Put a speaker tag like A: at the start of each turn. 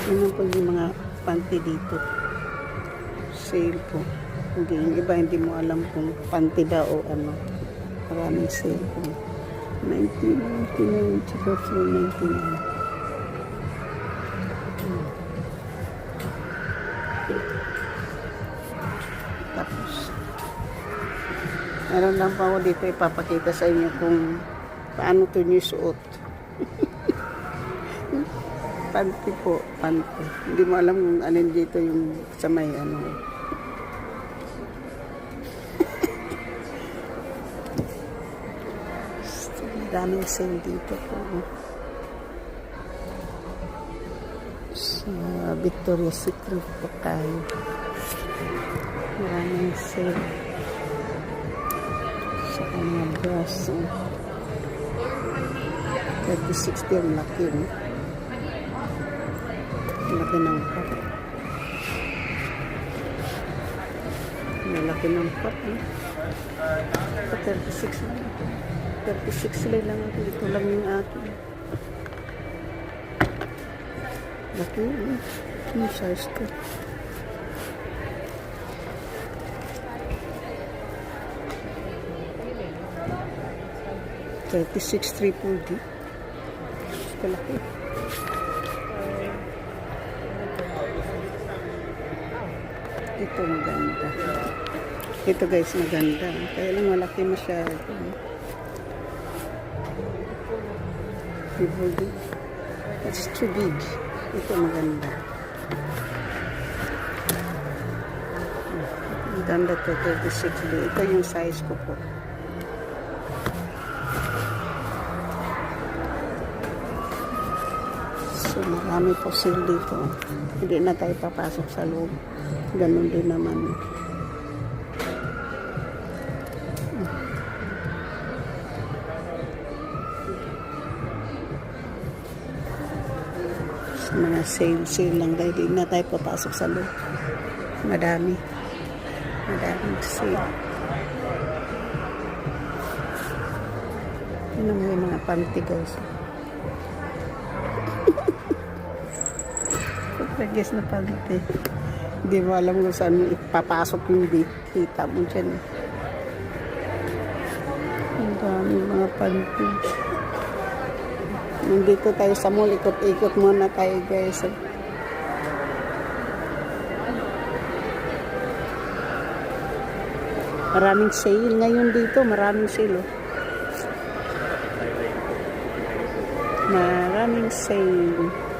A: Yun po yung mga panty dito. Sale po. Hindi, yung iba hindi mo alam kung panty ba o ano. Maraming sale po. 1999 tsaka 499. Tapos meron lang pa ako dito ipapakita sa inyo kung paano ito nyo suot. Panty po, panty. Hindi mo alam kung alin dito yung sa may ano. Daming sale dito po. Sa Victoria's Secret po tayo. Maraming sale. Sa mga bras. 30-60 ang laki. Laki ng pot. Malaki ng pot. 36 lang. 36 lang ako. Ito lang yung akin. Laki yun. Yung size ko. $36 triple D. Kalaki. Ito maganda. Ito guys maganda. Kaya lang malaki masyado. Triple D. It's too big. Ito maganda. Maganda to 36D. Ito yung size ko po. So, marami po sale dito. Hindi na tayo papasok sa loob. Ganun din naman. So, mga sale lang tayo. Hindi na tayo papasok sa loob. Madami. Madaming sale. Yun ang may mga panty guys. Guys na panty. Hindi mo alam kung saan mo ipapasok yung kita mo dyan. Ang dami mga panty. Nandito tayo sa mall. Ikot-ikot muna tayo guys. Maraming sale ngayon dito. Maraming sale. Oh. Maraming sale.